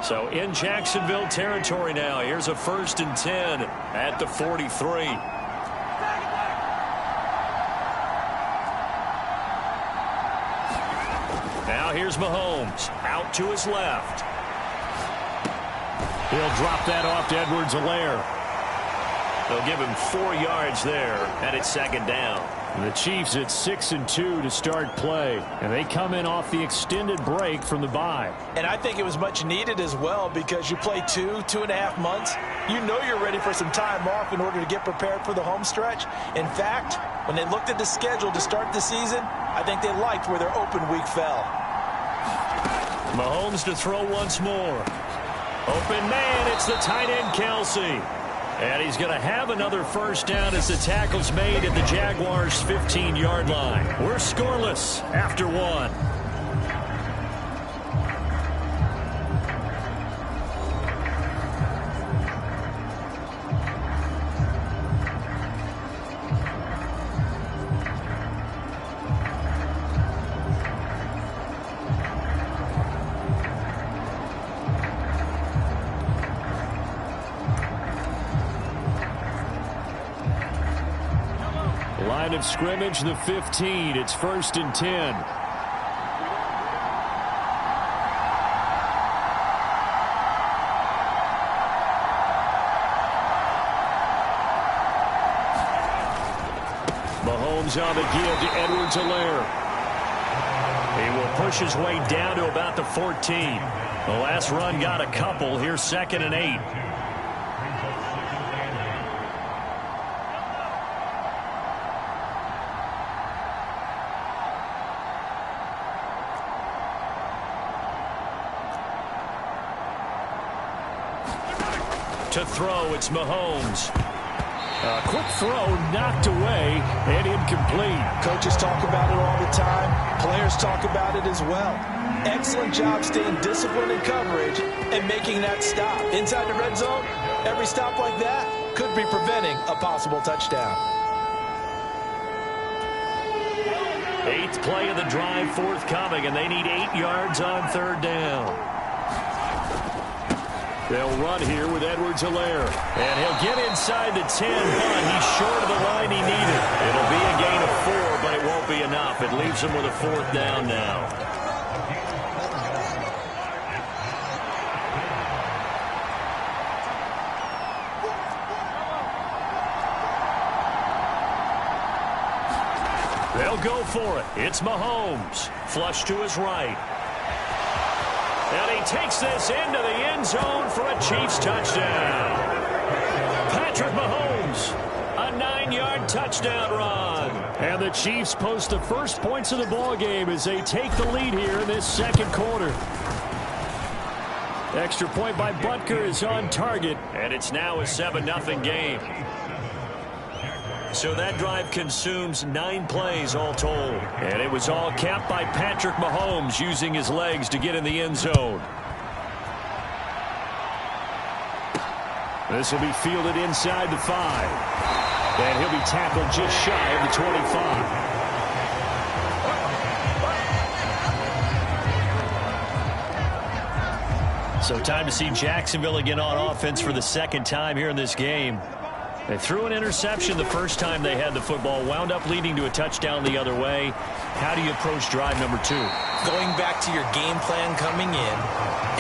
So in Jacksonville territory now. Here's a 1st and 10 at the 43. Now here's Mahomes out to his left. He'll drop that off to Edwards-Helaire. They'll give him 4 yards there, and it's 2nd down. The Chiefs at 6-2 to start play, and they come in off the extended break from the bye. And I think it was much needed as well, because you play 2.5 months. You know you're ready for some time off in order to get prepared for the home stretch. In fact, when they looked at the schedule to start the season, I think they liked where their open week fell. Mahomes to throw once more. Open man, it's the tight end Kelsey. And he's going to have another 1st down as the tackle's made at the Jaguars' 15-yard line. We're scoreless after 1. Line of scrimmage, the 15. It's 1st and 10. Mahomes on the give to Edwards-Helaire. He will push his way down to about the 14. The last run got a couple. Here's 2nd and 8. To throw, it's Mahomes. A quick throw knocked away and incomplete. Coaches talk about it all the time. Players talk about it as well. Excellent job staying disciplined in coverage and making that stop. Inside the red zone, every stop like that could be preventing a possible touchdown. 8th play of the drive forthcoming, and they need 8 yards on 3rd down. They'll run here with Edwards-Helaire. And he'll get inside the 10, but he's short of the line he needed. It'll be a gain of 4, but it won't be enough. It leaves him with a 4th down now. They'll go for it. It's Mahomes. Flush to his right. And he takes this into the end zone for a Chiefs touchdown. Patrick Mahomes, a 9-yard touchdown run. And the Chiefs post the first points of the ballgame as they take the lead here in this 2nd quarter. Extra point by Butker is on target, and it's now a 7-0 game. So that drive consumes 9 plays all told. And it was all capped by Patrick Mahomes using his legs to get in the end zone. This will be fielded inside the 5. And he'll be tackled just shy of the 25. So time to see Jacksonville again on offense for the 2nd time here in this game. They threw an interception the first time they had the football, wound up leading to a touchdown the other way. How do you approach drive number 2? Going back to your game plan coming in,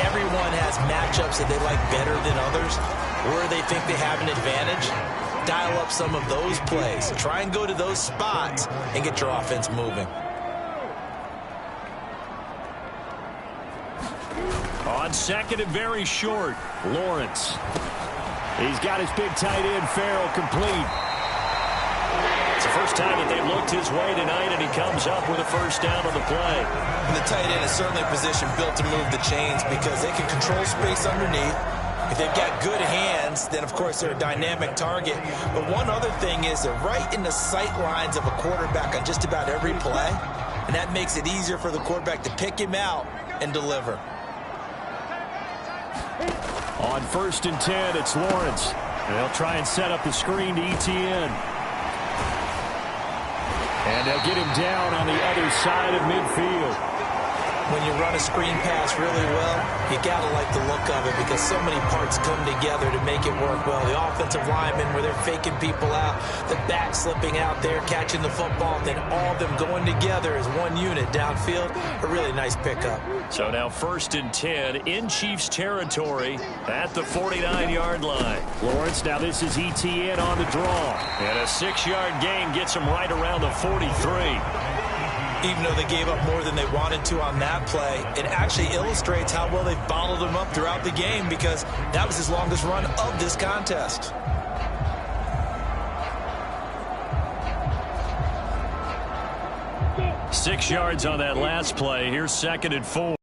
everyone has matchups that they like better than others, where they think they have an advantage. Dial up some of those plays. Try and go to those spots and get your offense moving. On 2nd and very short, Lawrence. He's got his big tight end, Farrell, complete. It's the first time that they've looked his way tonight, and he comes up with a 1st down on the play. And the tight end is certainly a position built to move the chains because they can control space underneath. If they've got good hands, then, of course, they're a dynamic target. But one other thing is they're right in the sight lines of a quarterback on just about every play, and that makes it easier for the quarterback to pick him out and deliver. On 1st and 10, it's Lawrence. They'll try and set up the screen to ETN. And they'll get him down on the other side of midfield. when you run a screen pass really well, you got to like the look of it because so many parts come together to make it work well. The offensive linemen, where they're faking people out, the back slipping out there, catching the football, then all of them going together as one unit downfield. A really nice pickup. So now 1st and 10 in Chiefs territory at the 49-yard line. Lawrence, now this is ETN on the draw. And a 6-yard gain gets him right around the 43. Even though they gave up more than they wanted to on that play, it actually illustrates how well they've bottled him up throughout the game because that was his longest run of this contest. Six yards on that last play. Here's 2nd and 4.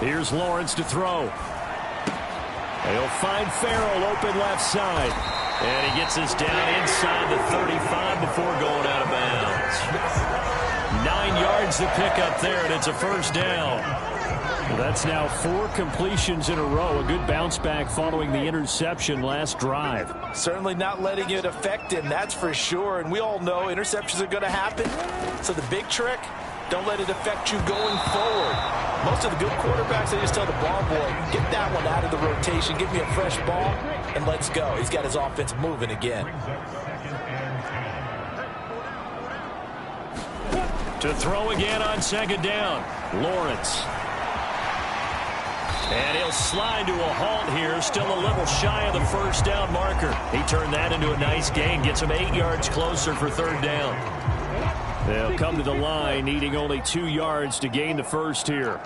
Here's Lawrence to throw. They'll find Farrell open left side. And he gets us down inside the 35 before going out of bounds. 9 yards to pick up there, and it's a 1st down. Well, that's now 4 completions in a row. A good bounce back following the interception last drive. Certainly not letting it affect him, that's for sure. And we all know interceptions are going to happen. So the big trick, don't let it affect you going forward. Most of the good quarterbacks, they just tell the ball boy, get that one out of the rotation, give me a fresh ball, and let's go. He's got his offense moving again. To throw again on 2nd down, Lawrence. And he'll slide to a halt here, still a little shy of the 1st down marker. He turned that into a nice gain, gets him 8 yards closer for 3rd down. They'll come to the line, needing only 2 yards to gain the 1st here.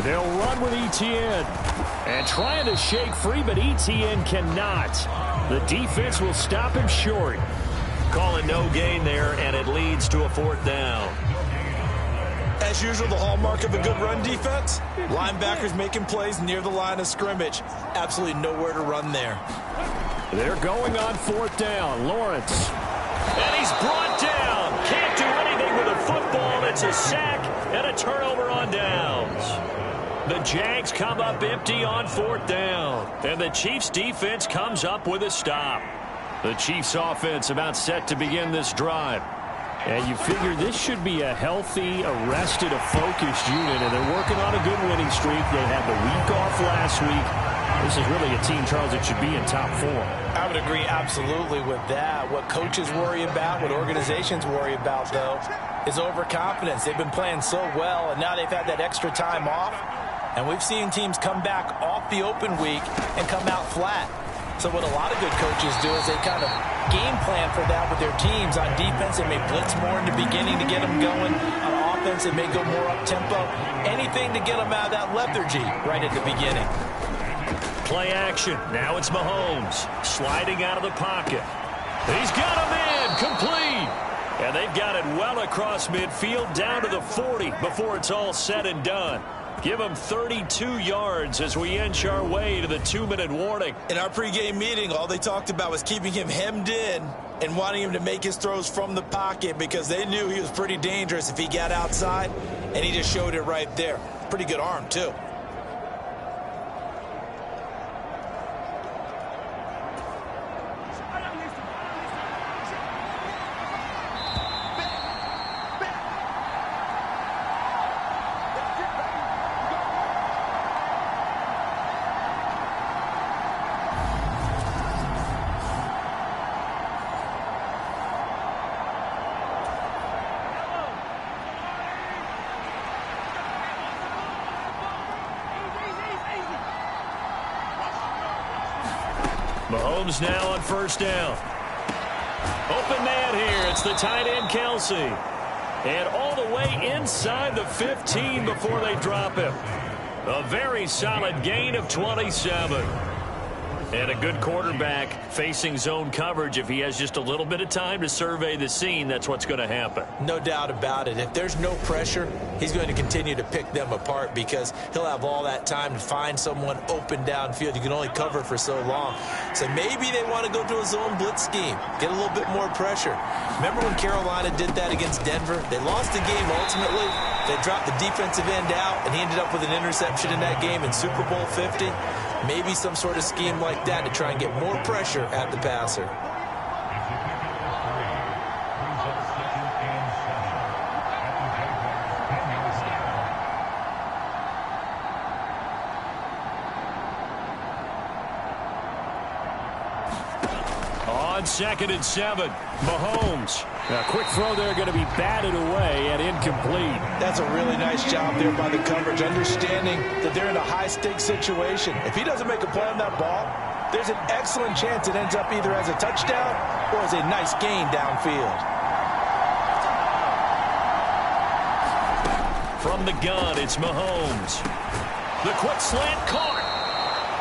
They'll run with ETN. And trying to shake free, but ETN cannot. The defense will stop him short. Calling no gain there, and it leads to a 4th down. As usual, the hallmark of a good run defense, linebackers making plays near the line of scrimmage. Absolutely nowhere to run there. They're going on 4th down. Lawrence. And he's brought down. Can't do anything with a football. It's a sack and a turnover on downs. The Jags come up empty on 4th down. And the Chiefs defense comes up with a stop. The Chiefs offense about set to begin this drive. And you figure this should be a healthy, arrested, a focused unit. And they're working on a good winning streak. They had the week off last week. This is really a team, Charles, that should be in top 4. I would agree absolutely with that. What coaches worry about, what organizations worry about, though, is overconfidence. They've been playing so well, and now they've had that extra time off. And we've seen teams come back off the open week and come out flat. So what a lot of good coaches do is they kind of game plan for that with their teams. On defense, they may blitz more in the beginning to get them going. On offense, they may go more up-tempo. Anything to get them out of that lethargy right at the beginning. Play action. Now it's Mahomes sliding out of the pocket. He's got him in. Complete. And they've got it well across midfield down to the 40 before it's all said and done. Give him 32 yards as we inch our way to the 2-minute warning. In our pregame meeting, all they talked about was keeping him hemmed in and wanting him to make his throws from the pocket because they knew he was pretty dangerous if he got outside, and he just showed it right there. Pretty good arm, too. Mahomes now on 1st down. Open man here. It's the tight end, Kelsey. And all the way inside the 15 before they drop him. A very solid gain of 27. And a good quarterback facing zone coverage. If he has just a little bit of time to survey the scene, that's what's going to happen. No doubt about it. If there's no pressure, he's going to continue to pick them apart because he'll have all that time to find someone open downfield. You can only cover for so long. So maybe they want to go to a zone blitz scheme, get a little bit more pressure. Remember when Carolina did that against Denver? They lost the game ultimately. They dropped the defensive end out, and he ended up with an interception in that game in Super Bowl 50. Maybe some sort of scheme like that to try and get more pressure at the passer. on 2nd and 7. Mahomes. A quick throw there going to be batted away and incomplete. That's a really nice job there by the coverage, understanding that they're in a high-stakes situation. If he doesn't make a play on that ball, there's an excellent chance it ends up either as a touchdown or as a nice gain downfield. From the gun, it's Mahomes. The quick slant caught.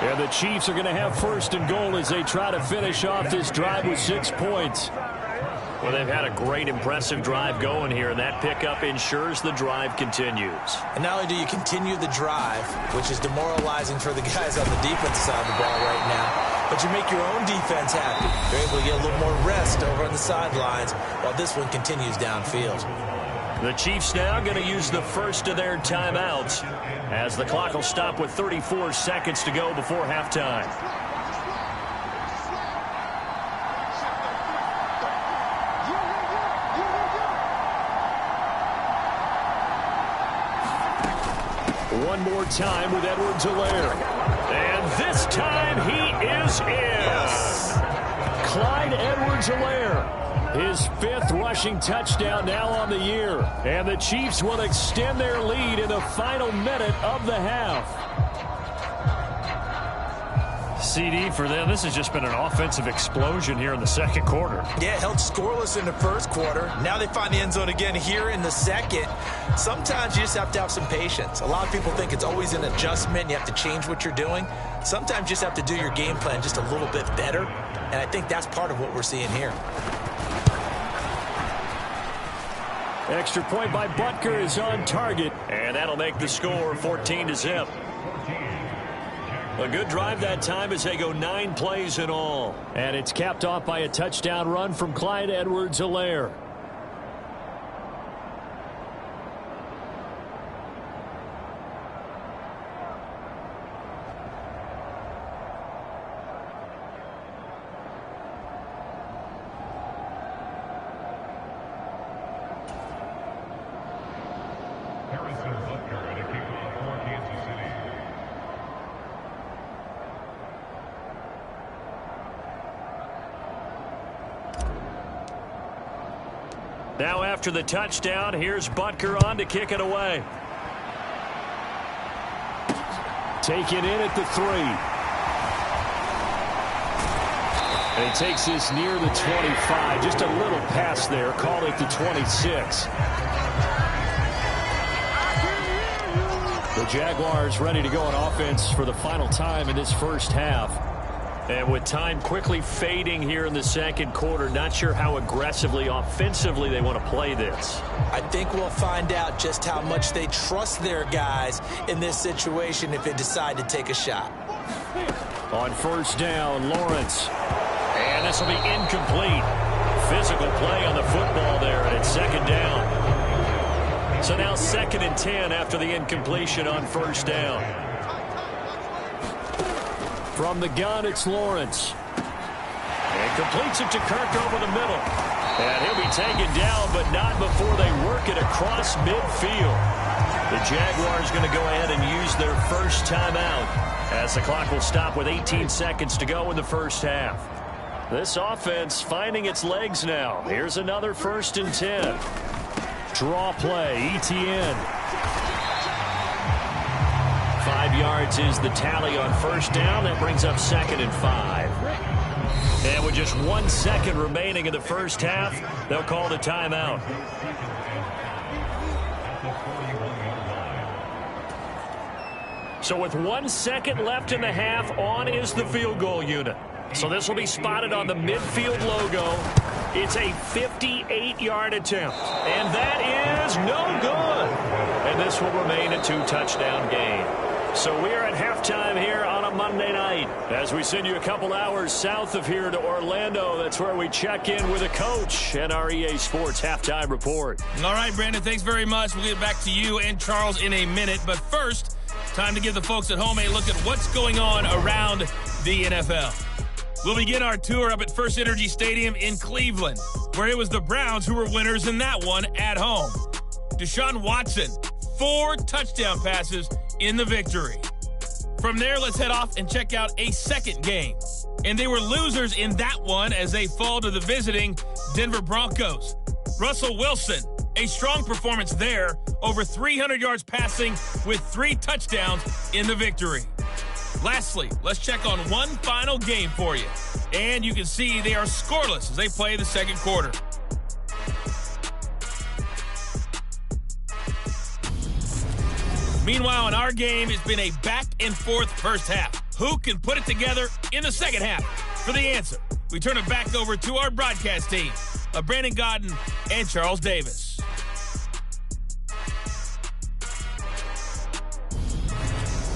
And the Chiefs are going to have 1st and goal as they try to finish off this drive with 6 points. Well, they've had a great, impressive drive going here, and that pickup ensures the drive continues. And not only do you continue the drive, which is demoralizing for the guys on the defensive side of the ball right now, but you make your own defense happy. You're able to get a little more rest over on the sidelines while this one continues downfield. The Chiefs now going to use the first of their timeouts as the clock will stop with 34 seconds to go before halftime. One more time with Edwards-Helaire. And this time he is in. Yes. Clyde Edwards-Helaire. His 5th rushing touchdown now on the year. And the Chiefs will extend their lead in the final minute of the half. CD for them, this has just been an offensive explosion here in the 2nd quarter. Yeah, held scoreless in the 1st quarter. Now they find the end zone again here in the 2nd. Sometimes you just have to have some patience. A lot of people think it's always an adjustment. You have to change what you're doing. Sometimes you just have to do your game plan just a little bit better. And I think that's part of what we're seeing here. Extra point by Butker is on target. And that'll make the score 14-0. A good drive that time as they go 9 plays in all. And it's capped off by a touchdown run from Clyde Edwards-Helaire. Now after the touchdown, here's Butker on to kick it away. Take it in at the 3. And he takes this near the 25. Just a little pass there. Call it the 26. The Jaguars ready to go on offense for the final time in this first half. And with time quickly fading here in the 2nd quarter, not sure how aggressively, offensively they want to play this. I think we'll find out just how much they trust their guys in this situation if they decide to take a shot. On 1st down, Lawrence. And this will be incomplete. Physical play on the football there, and it's 2nd down. So now 2nd and 10 after the incompletion on 1st down. From the gun, it's Lawrence. And completes it to Kirk over the middle. And he'll be taken down, but not before they work it across midfield. The Jaguars going to go ahead and use their first timeout as the clock will stop with 18 seconds to go in the first half. This offense finding its legs now. Here's another 1st and 10. Draw play, ETN. 5 yards is the tally on 1st down. That brings up 2nd and 5. And with just 1 second remaining in the first half, they'll call the timeout. So with 1 second left in the half, on is the field goal unit. So this will be spotted on the midfield logo. It's a 58-yard attempt. And that is no good. And this will remain a 2-touchdown game. So we are at halftime here on a Monday night as we send you a couple hours south of here to Orlando. That's where we check in with a coach and our EA Sports halftime report. All right, Brandon, thanks very much. We'll get back to you and Charles in a minute. But first, time to give the folks at home a look at what's going on around the NFL. We'll begin our tour up at First Energy Stadium in Cleveland, where it was the Browns who were winners in that one at home. Deshaun Watson, 4 touchdown passes in the victory. From there, let's head off and check out a second game. and they were losers in that one as they fall to the visiting Denver Broncos. Russell Wilson, a strong performance there, over 300 yards passing with 3 touchdowns in the victory. Lastly, let's check on one final game for you. And you can see they are scoreless as they play the second quarter. Meanwhile, in our game, it's been a back-and-forth first half. Who can put it together in the second half? For the answer, we turn it back over to our broadcast team of Brandon Godden and Charles Davis.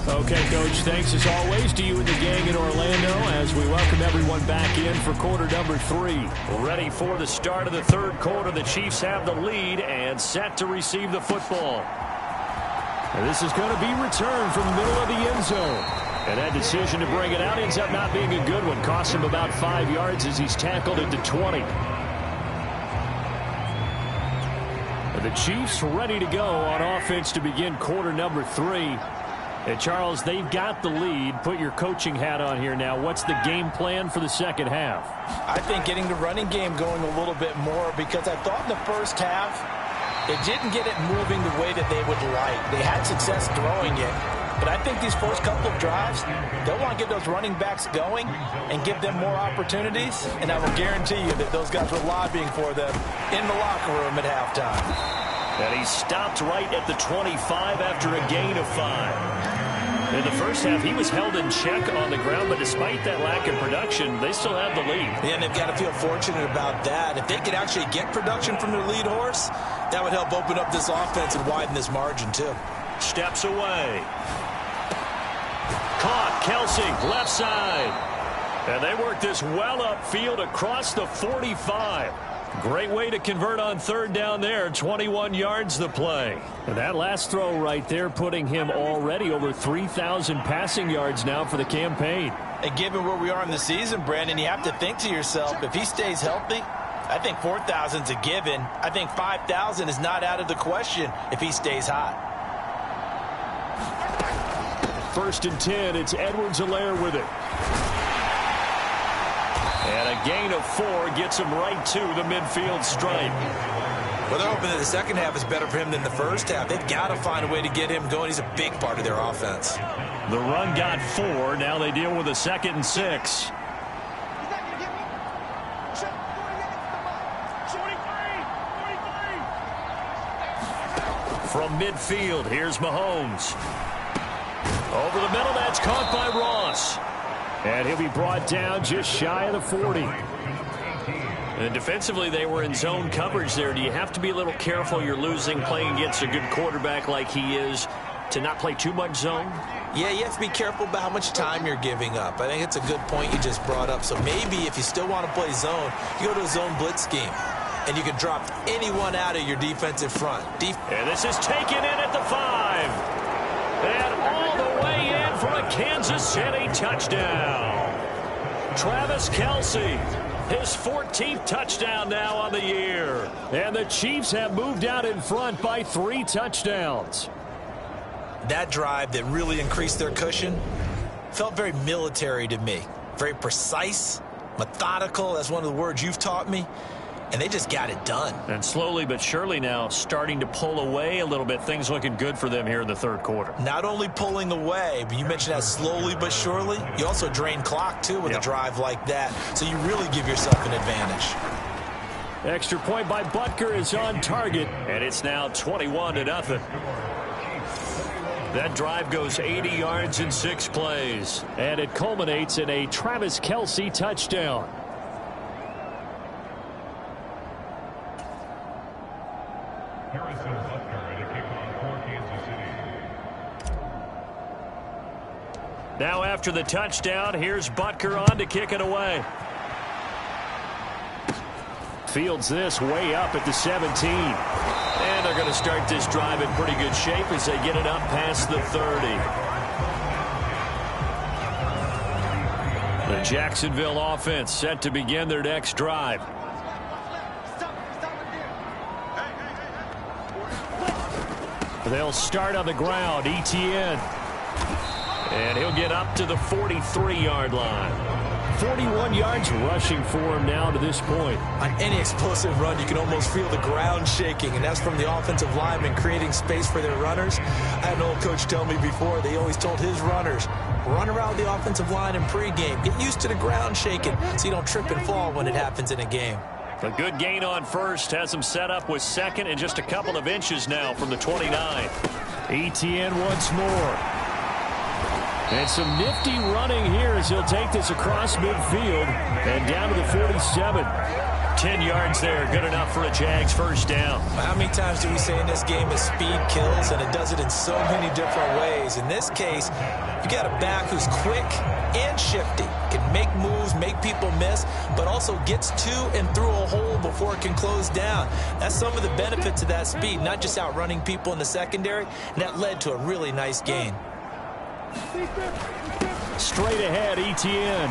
Okay, Coach, thanks as always to you and the gang in Orlando as we welcome everyone back in for quarter number 3. Ready for the start of the third quarter. The Chiefs have the lead and set to receive the football. And this is going to be returned from the middle of the end zone. And that decision to bring it out ends up not being a good one. Costs him about 5 yards as he's tackled into 20. And the Chiefs ready to go on offense to begin quarter number 3. And Charles, they've got the lead. Put your coaching hat on here now. What's the game plan for the second half? I think getting the running game going a little bit more, because I thought in the first half they didn't get it moving the way that they would like. They had success throwing it, but I think these first couple of drives, they'll want to get those running backs going and give them more opportunities, and I will guarantee you that those guys were lobbying for them in the locker room at halftime. And he stopped right at the 25 after a gain of 5. In the first half, he was held in check on the ground, but despite that lack of production, they still have the lead. Yeah, and they've got to feel fortunate about that. If they could actually get production from their lead horse, that would help open up this offense and widen this margin, too. Steps away. Caught, Kelsey, left side. And they work this well upfield across the 45. Great way to convert on third down there. 21 yards the play. And that last throw right there putting him already over 3,000 passing yards now for the campaign. And given where we are in the season, Brandon, you have to think to yourself, if he stays healthy, I think 4,000's a given. I think 5,000 is not out of the question if he stays hot. 1st and 10. It's Edwards-Helaire with it. And a gain of 4 gets him right to the midfield stripe. Well, they're hoping that the second half is better for him than the first half. They've got to find a way to get him going. He's a big part of their offense. The run got 4. Now they deal with a 2nd and 6. From midfield, here's Mahomes. Over the middle, that's caught by Ross. And he'll be brought down just shy of the 40. And defensively, they were in zone coverage there. Do you have to be a little careful? You're losing playing against a good quarterback like he is to not play too much zone? Yeah, you have to be careful about how much time you're giving up. I think it's a good point you just brought up. So maybe if you still want to play zone, you go to a zone blitz scheme. And you can drop anyone out of your defensive front. And this is taken in at the 5. And all the way in for a Kansas City touchdown. Travis Kelce, his 14th touchdown now on the year. And the Chiefs have moved out in front by 3 touchdowns. That drive that really increased their cushion felt very military to me. Very precise, methodical. That's one of the words you've taught me. And they just got it done. And slowly but surely now starting to pull away a little bit. Things looking good for them here in the third quarter. Not only pulling away, but you mentioned that slowly but surely. You also drain clock, too, with a drive like that. So you really give yourself an advantage. Extra point by Butker is on target. And it's now 21-0. That drive goes 80 yards in 6 plays. And it culminates in a Travis Kelce touchdown. Now after the touchdown, here's Butker on to kick it away. Fields this way up at the 17. And they're going to start this drive in pretty good shape as they get it up past the 30. The Jacksonville offense set to begin their next drive. They'll start on the ground. Etienne. And he'll get up to the 43-yard line. 41 yards rushing for him now to this point. On any explosive run, you can almost feel the ground shaking, and that's from the offensive linemen creating space for their runners. I had an old coach tell me before, they always told his runners, run around the offensive line in pregame. Get used to the ground shaking so you don't trip and fall when it happens in a game. A good gain on first has him set up with second and just a couple of inches now from the 29. Etienne once more. And some nifty running here as he'll take this across midfield and down to the 47. 10 yards there, good enough for a Jags first down. How many times do we say in this game that speed kills, and it does it in so many different ways? In this case, you got a back who's quick and shifty, can make moves, make people miss, but also gets to and through a hole before it can close down. That's some of the benefits of that speed, not just outrunning people in the secondary, and that led to a really nice gain. Straight ahead, Etienne.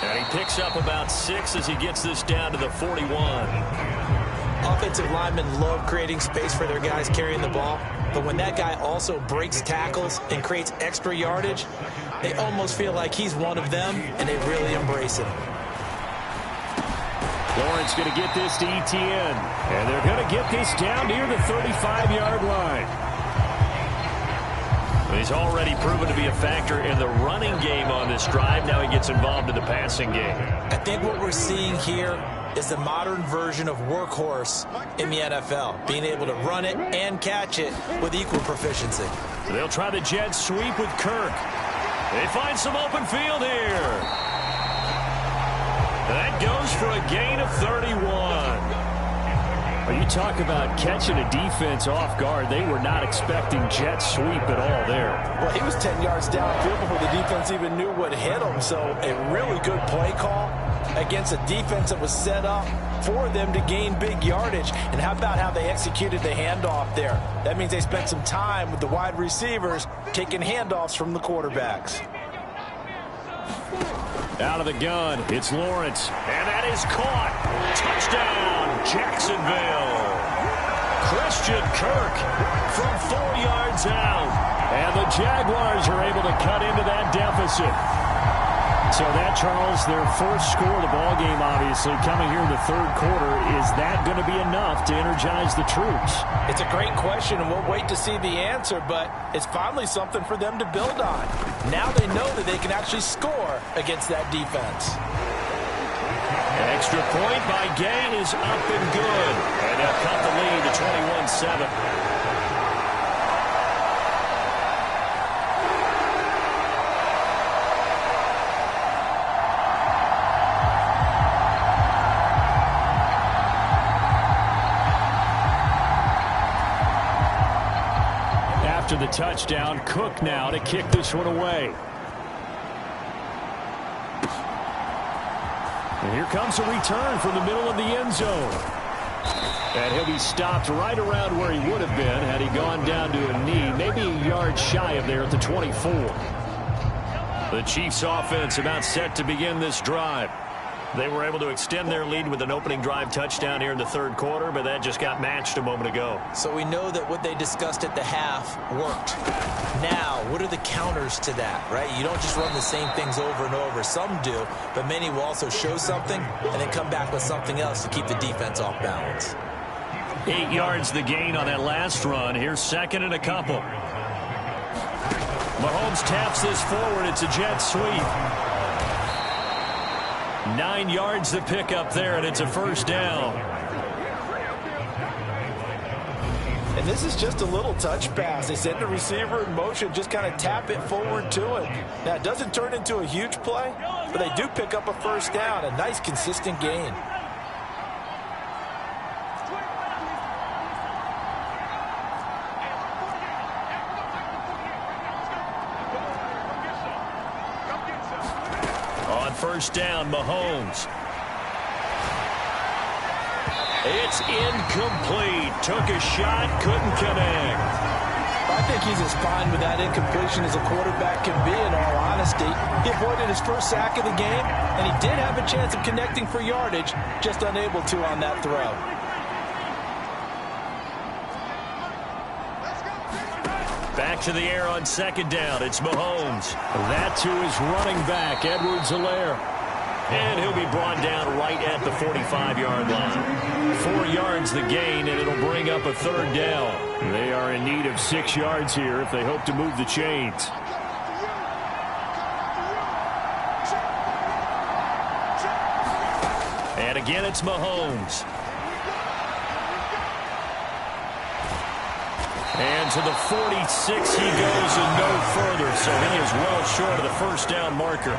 And he picks up about 6 as he gets this down to the 41. Offensive linemen love creating space for their guys carrying the ball, but when that guy also breaks tackles and creates extra yardage, they almost feel like he's one of them, and they really embrace him. Lawrence going to get this to Etienne, and they're going to get this down near the 35-yard line. He's already proven to be a factor in the running game on this drive. Now he gets involved in the passing game. I think what we're seeing here is the modern version of workhorse in the NFL, being able to run it and catch it with equal proficiency. So they'll try the jet sweep with Kirk. They find some open field here. That goes for a gain of 31. You talk about catching a defense off guard. They were not expecting jet sweep at all there. Well, he was 10 yards downfield before the defense even knew what hit him. So a really good play call against a defense that was set up for them to gain big yardage. And how about how they executed the handoff there? That means they spent some time with the wide receivers taking handoffs from the quarterbacks. Out of the gun, it's Lawrence. And that is caught. Touchdown, Jacksonville. Christian Kirk from 4 yards out. And the Jaguars are able to cut into that deficit. So that, Charles, their first score of the ball game, obviously, coming here in the third quarter. Is that going to be enough to energize the troops? It's a great question, and we'll wait to see the answer, but it's finally something for them to build on. Now they know that they can actually score against that defense. An extra point by Gay is up and good. And they'll cut the lead to 21-7. After the touchdown, Cook now to kick this one away. And here comes a return from the middle of the end zone. And he'll be stopped right around where he would have been had he gone down to a knee, maybe a yard shy of there at the 24. The Chiefs offense about set to begin this drive. They were able to extend their lead with an opening drive touchdown here in the third quarter, but that just got matched a moment ago. So we know that what they discussed at the half worked. Now, what are the counters to that, right? You don't just run the same things over and over. Some do, but many will also show something and then come back with something else to keep the defense off balance. 8 yards the gain on that last run. Here's second and a couple. Mahomes taps this forward. It's a jet sweep. 9 yards the pickup there, and it's a first down. And this is just a little touch pass. They send the receiver in motion, just kind of tap it forward to him. Now, it doesn't turn into a huge play, but they do pick up a first down, a nice, consistent gain. First down, Mahomes. It's incomplete. Took a shot, couldn't connect. I think he's as fine with that incompletion as a quarterback can be, in all honesty. He avoided his first sack of the game, and he did have a chance of connecting for yardage, just unable to on that throw. Back to the air on second down. It's Mahomes. That's who is running back, Edwards-Helaire. And he'll be brought down right at the 45-yard line. 4 yards the gain, and it'll bring up a third down. They are in need of 6 yards here if they hope to move the chains. And again, it's Mahomes. And to the 46 he goes and no further, so he is well short of the first down marker.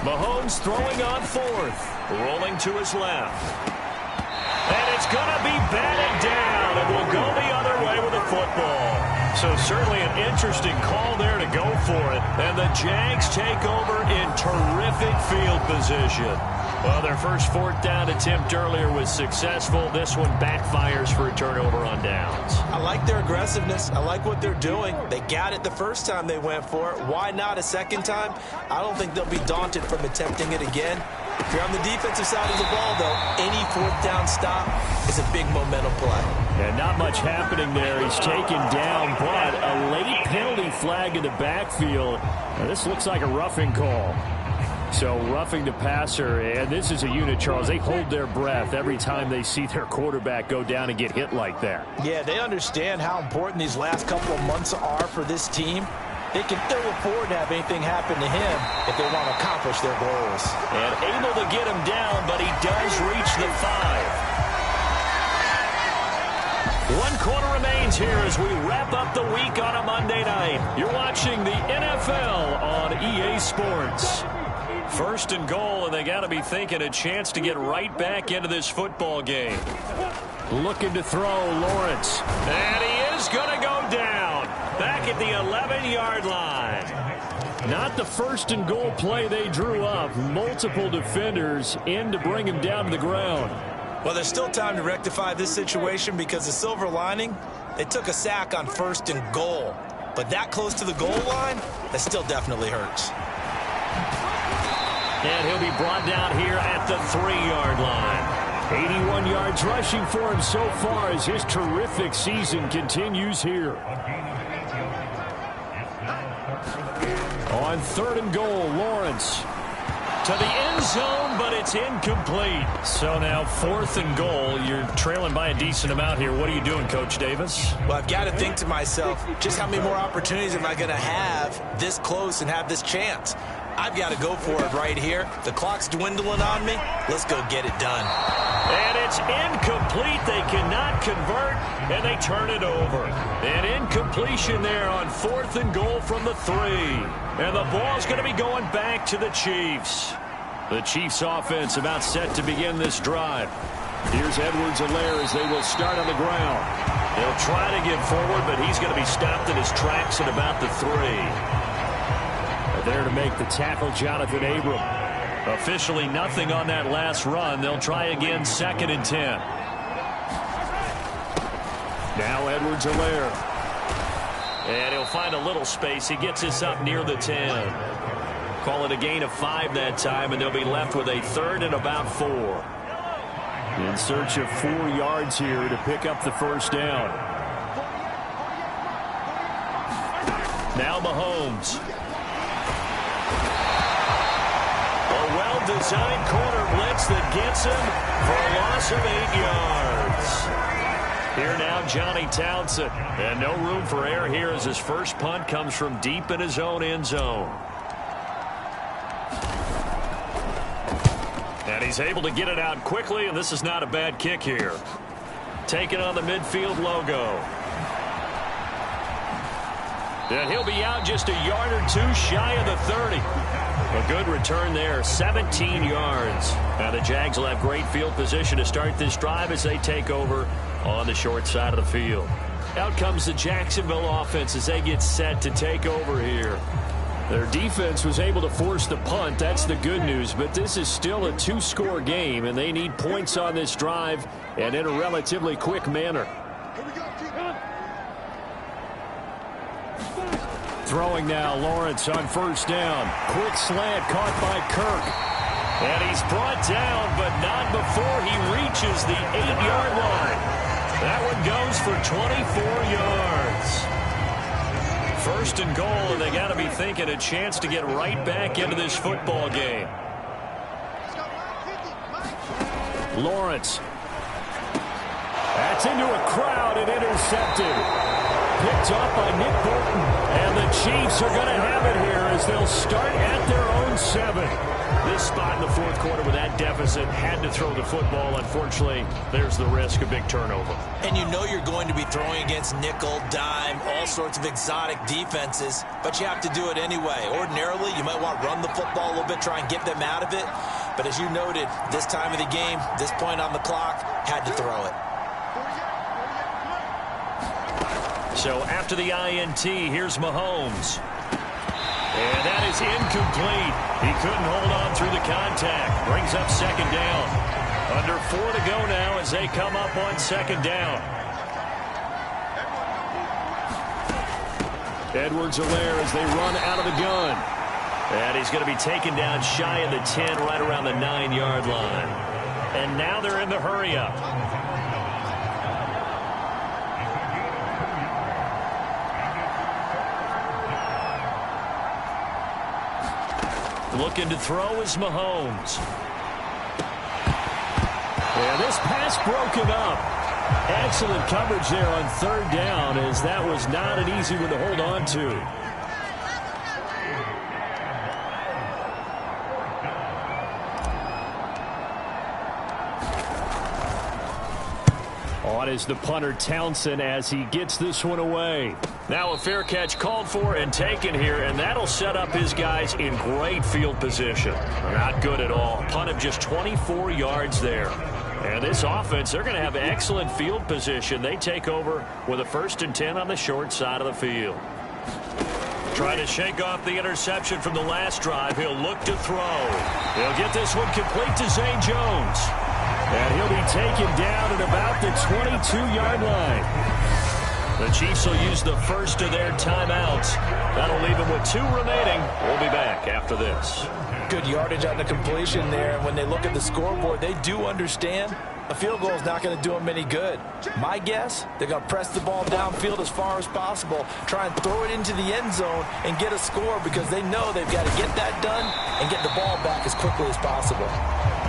Mahomes throwing on fourth, rolling to his left. And it's going to be batted down, and will go the other way with the football. So certainly an interesting call there to go for it. And the Jags take over in terrific field position. Well, their first fourth down attempt earlier was successful. This one backfires for a turnover on downs. I like their aggressiveness. I like what they're doing. They got it the first time they went for it. Why not a second time? I don't think they'll be daunted from attempting it again. If you're on the defensive side of the ball, though, any fourth down stop is a big momentum play. And not much happening there. He's taken down, but a late penalty flag in the backfield. Now, this looks like a roughing call. So roughing the passer, and this is a unit, Charles. They hold their breath every time they see their quarterback go down and get hit like that. Yeah, they understand how important these last couple of months are for this team. They can ill afford to have anything happen to him if they want to accomplish their goals. And able to get him down, but he does reach the 5. 1 quarter remains here as we wrap up the week on a Monday night. You're watching the NFL on EA Sports. First and goal, and they got to be thinking a chance to get right back into this football game. Looking to throw, Lawrence. And he is going to go down. Back at the 11-yard line. Not the first and goal play they drew up. Multiple defenders in to bring him down to the ground. Well, there's still time to rectify this situation because the silver lining, they took a sack on first and goal. But that close to the goal line, that still definitely hurts. And he'll be brought down here at the 3-yard line. 81 yards rushing for him so far as his terrific season continues here. On 3rd and goal, Lawrence. To the end zone, but it's incomplete. So now 4th and goal. You're trailing by a decent amount here. What are you doing, Coach Davis? Well, I've got to think to myself, just how many more opportunities am I going to have this close and have this chance? I've got to go for it right here. The clock's dwindling on me. Let's go get it done. And it's incomplete. They cannot convert, and they turn it over. An incompletion there on 4th and goal from the 3. And the ball's going to be going back to the Chiefs. The Chiefs offense about set to begin this drive. Here's Edwards-Helaire as they will start on the ground. They'll try to get forward, but he's going to be stopped in his tracks at about the 3. There to make the tackle, Jonathan Abram. Officially nothing on that last run. They'll try again, 2nd and 10. Now Edwards-Helaire. And he'll find a little space. He gets this up near the 10. Call it a gain of 5 that time, and they'll be left with a 3rd and about 4. In search of 4 yards here to pick up the first down. Now Mahomes. A well-designed corner blitz that gets him for a loss of 8 yards. Here now, Johnny Townsend. And no room for error here as his first punt comes from deep in his own end zone. And he's able to get it out quickly, and this is not a bad kick here. Taking on the midfield logo. And he'll be out just a yard or 2 shy of the 30. A good return there, 17 yards. Now the Jags will have great field position to start this drive as they take over on the short side of the field. Out comes the Jacksonville offense as they get set to take over here. Their defense was able to force the punt. That's the good news. But this is still a 2-score game, and they need points on this drive and in a relatively quick manner. Throwing now, Lawrence on first down. Quick slant caught by Kirk. And he's brought down, but not before he reaches the 8-yard line. That one goes for 24 yards. First and goal, and they got to be thinking a chance to get right back into this football game. Lawrence. That's into a crowd and intercepted. Picked off by Nick Bolton. And the Chiefs are going to have it here as they'll start at their own 7. This spot in the fourth quarter with that deficit, had to throw the football. Unfortunately, there's the risk of big turnover. And you know you're going to be throwing against nickel, dime, all sorts of exotic defenses, but you have to do it anyway. Ordinarily, you might want to run the football a little bit, try and get them out of it. But as you noted, this time of the game, this point on the clock, had to throw it. So after the INT, here's Mahomes. And that is incomplete. He couldn't hold on through the contact. Brings up second down. Under 4 to go now as they come up on second down. Edwards-Helaire as they run out of the gun. And he's going to be taken down shy of the 10, right around the 9-yard line. And now they're in the hurry-up. Looking to throw is Mahomes. And this pass broken up. Excellent coverage there on third down, as that was not an easy one to hold on to. On is the punter Townsend as he gets this one away. Now a fair catch called for and taken here, and that'll set up his guys in great field position. Not good at all. Punt of just 24 yards there. And this offense, they're going to have excellent field position. They take over with a 1st and 10 on the short side of the field. Trying to shake off the interception from the last drive. He'll look to throw. He'll get this one complete to Zane Jones. And he'll be taken down at about the 22-yard line. The Chiefs will use the first of their timeouts. That'll leave them with 2 remaining. We'll be back after this. Good yardage on the completion there. And when they look at the scoreboard, they do understand a field goal is not going to do them any good. My guess, they're going to press the ball downfield as far as possible, try and throw it into the end zone and get a score, because they know they've got to get that done and get the ball back as quickly as possible.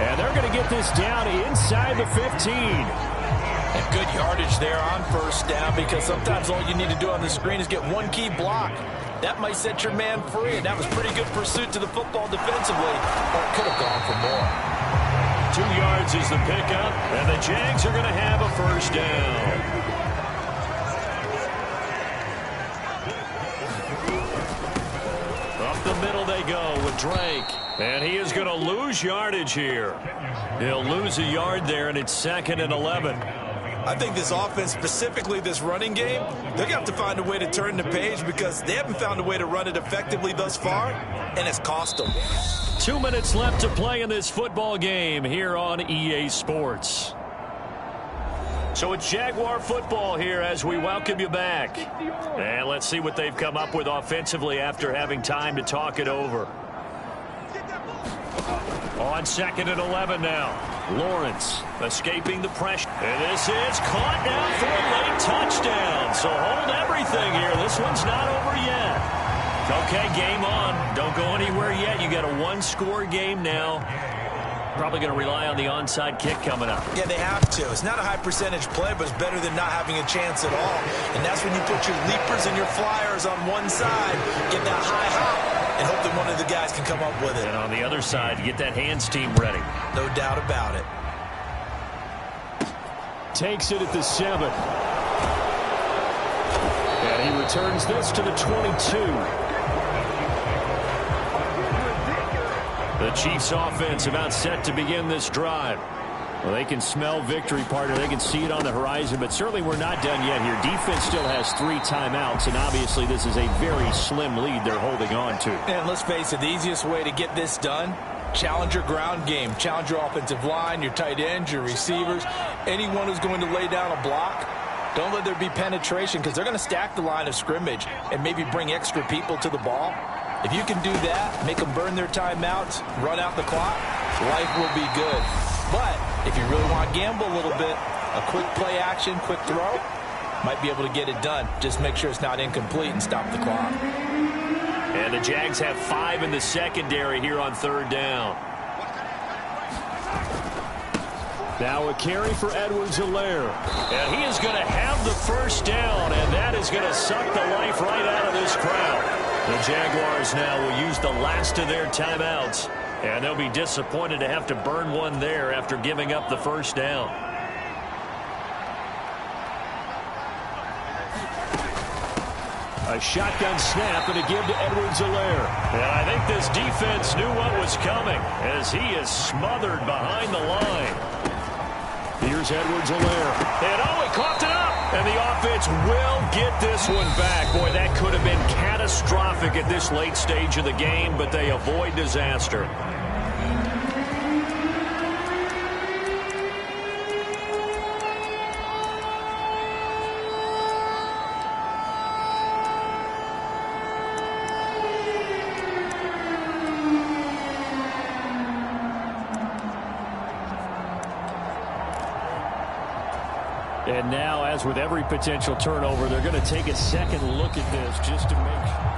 And they're going to get this down inside the 15. And good yardage there on first down, because sometimes all you need to do on the screen is get one key block. That might set your man free, and that was pretty good pursuit to the football defensively, or it could have gone for more. 2 yards is the pickup, and the Jags are going to have a first down. Up the middle they go with Drake. And he is going to lose yardage here. He'll lose a yard there, and it's 2nd and 11. I think this offense, specifically this running game, they're going to have to find a way to turn the page, because they haven't found a way to run it effectively thus far, and it's cost them. 2 minutes left to play in this football game here on EA Sports. So it's Jaguar football here as we welcome you back. And let's see what they've come up with offensively after having time to talk it over. On 2nd and 11 now. Lawrence escaping the pressure. And this is caught now for a late touchdown. So hold everything here. This one's not over yet. Okay, game on. Don't go anywhere yet. You got a 1-score game now. Probably going to rely on the onside kick coming up. Yeah, they have to. It's not a high percentage play, but it's better than not having a chance at all. And that's when you put your leapers and your flyers on one side, get that high hop, and hope that one of the guys can come up with it. And on the other side, get that hands team ready. No doubt about it. Takes it at the 7. And he returns this to the 22. The Chiefs offense about set to begin this drive. Well, they can smell victory, partner. They can see it on the horizon, but certainly we're not done yet here. Defense still has 3 timeouts, and obviously this is a very slim lead they're holding on to. And let's face it, the easiest way to get this done, challenge your ground game. Challenge your offensive line, your tight ends, your receivers, anyone who's going to lay down a block. Don't let there be penetration because they're going to stack the line of scrimmage and maybe bring extra people to the ball. If you can do that, make them burn their timeouts, run out the clock, life will be good. But if you really want to gamble a little bit, a quick play action, quick throw, might be able to get it done. Just make sure it's not incomplete and stop the clock. And the Jags have 5 in the secondary here on 3rd down. Now a carry for Edwards-Helaire. And he is going to have the first down, and that is going to suck the life right out of this crowd. The Jaguars now will use the last of their timeouts, and they'll be disappointed to have to burn one there after giving up the first down. A shotgun snap and a give to Edwards-Helaire. And I think this defense knew what was coming as he is smothered behind the line. Here's Edwards-Helaire. And he coughed it up. And the offense will get this one back. Boy, that could have been catastrophic at this late stage of the game, but they avoid disaster. And now, as with every potential turnover, they're going to take a second look at this just to make sure.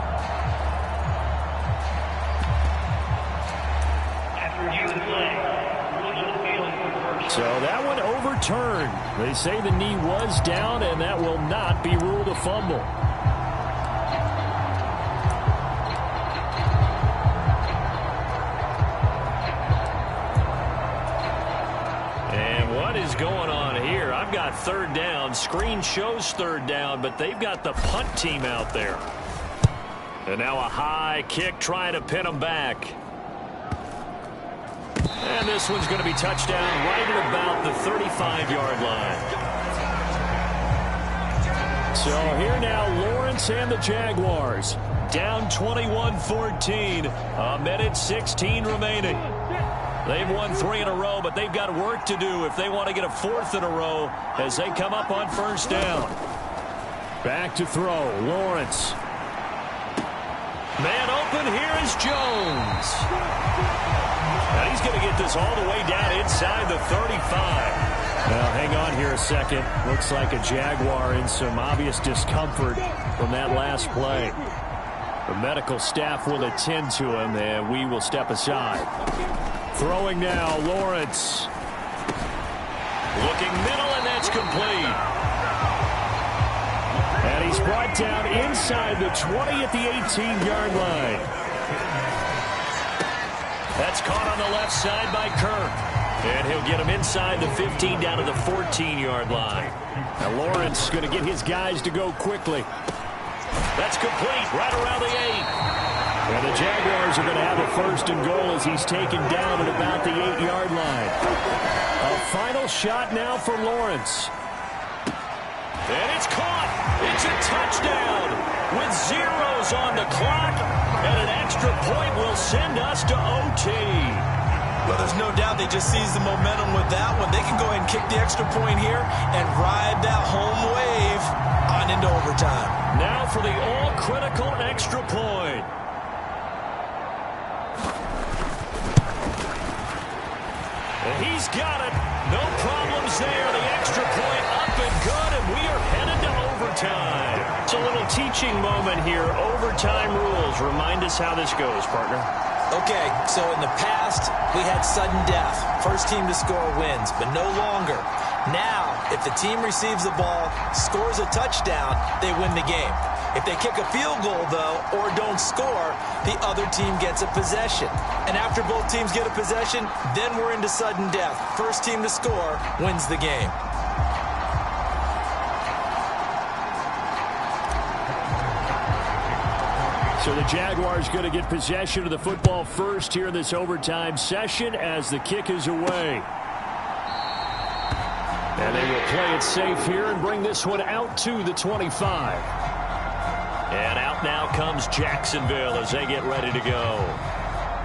So that one overturned. They say the knee was down, and that will not be ruled a fumble. And what is going on here? I've got 3rd down. Screen shows 3rd down, but they've got the punt team out there. And now a high kick trying to pin them back. And this one's going to be touchdown right at about the 35-yard line. So here now, Lawrence and the Jaguars. Down 21-14. A minute 16 remaining. They've won 3 in a row, but they've got work to do if they want to get a 4th in a row as they come up on 1st down. Back to throw, Lawrence. Man open, here is Jones. And he's going to get this all the way down inside the 35. Well, hang on here a second. Looks like a Jaguar in some obvious discomfort from that last play. The medical staff will attend to him, and we will step aside. Throwing now, Lawrence. Looking middle, and that's complete. And he's brought down inside the 20 at the 18-yard line. That's caught on the left side by Kirk. And he'll get him inside the 15 down to the 14-yard line. Now Lawrence is going to get his guys to go quickly. That's complete right around the 8. And the Jaguars are going to have a 1st and goal as he's taken down at about the 8-yard line. A final shot now for Lawrence. And it's caught. It's a touchdown with zeros on the clock. And an extra point will send us to OT. Well, there's no doubt they just seized the momentum with that one. They can go ahead and kick the extra point here and ride that home wave on into overtime. Now for the all-critical extra point. And he's got it. No problems there. The extra point up and good, and we are headed to overtime. It's a little teaching moment here. Overtime rules. Remind us how this goes, partner. Okay, so in the past, we had sudden death. First team to score wins, but no longer. Now, if the team receives the ball, scores a touchdown, they win the game. If they kick a field goal, though, or don't score, the other team gets a possession. And after both teams get a possession, then we're into sudden death. First team to score wins the game. So the Jaguars going to get possession of the football first here in this overtime session as the kick is away. And they will play it safe here and bring this one out to the 25. And out now comes Jacksonville as they get ready to go.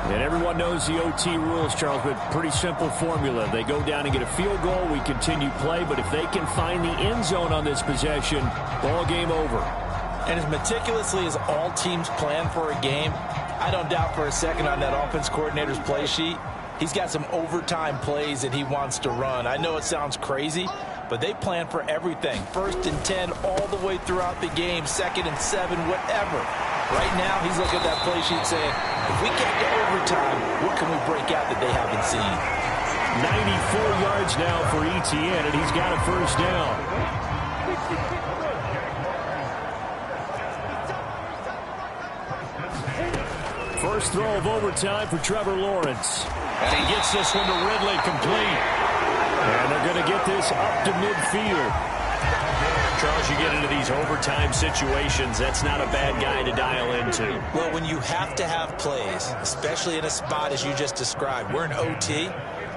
And everyone knows the OT rules, Charles, but pretty simple formula. They go down and get a field goal, we continue play, but if they can find the end zone on this possession, ball game over. And as meticulously as all teams plan for a game, I don't doubt for a second on that offense coordinator's play sheet, he's got some overtime plays that he wants to run. I know it sounds crazy, but they plan for everything. 1st and 10 all the way throughout the game, 2nd and 7, whatever. Right now, he's looking at that play sheet saying, if we get to overtime, what can we break out that they haven't seen? 94 yards now for Etienne, and he's got a first down. First throw of overtime for Trevor Lawrence. And he gets this one to Ridley complete. And they're going to get this up to midfield. Charles, you get into these overtime situations, that's not a bad guy to dial into. Well, when you have to have plays, especially in a spot as you just described, we're in OT,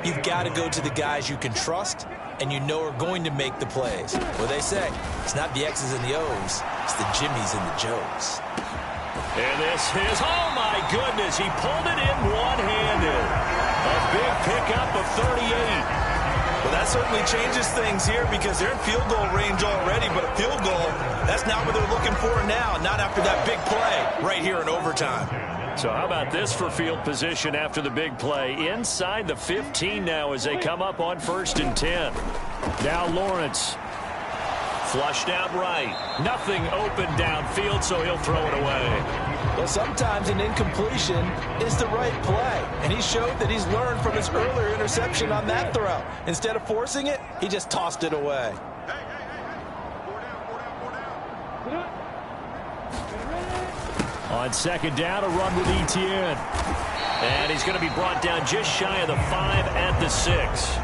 you've got to go to the guys you can trust and you know are going to make the plays. Well, they say, it's not the X's and the O's, it's the Jimmies and the Joes. And this is, oh my goodness, he pulled it in one-handed. A big pickup of 38. Well, that certainly changes things here because they're in field goal range already, but a field goal, that's not what they're looking for now, not after that big play right here in overtime. So how about this for field position after the big play? Inside the 15 now as they come up on 1st and 10. Now Lawrence. Flushed out right. Nothing open downfield, so he'll throw it away. Well, sometimes an incompletion is the right play. And he showed that he's learned from his earlier interception on that throw. Instead of forcing it, he just tossed it away. On 2nd down, a run with Etienne. And he's going to be brought down just shy of the 5 at the 6.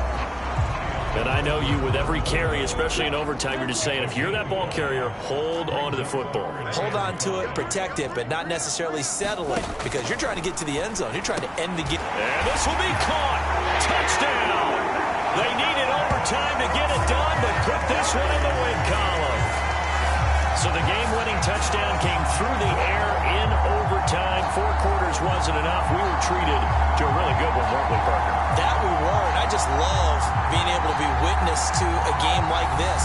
And I know you, with every carry, especially in overtime, you're just saying, if you're that ball carrier, hold on to the football. Hold on to it, protect it, but not necessarily settle it because you're trying to get to the end zone. You're trying to end the game. And this will be caught. Touchdown. They needed overtime to get it done, but put this one in the win column. So the game-winning touchdown came through the air in overtime. 4 quarters wasn't enough. We were treated to a really good one, weren't we, Parker? That we were, and I just love being able to be witness to a game like this.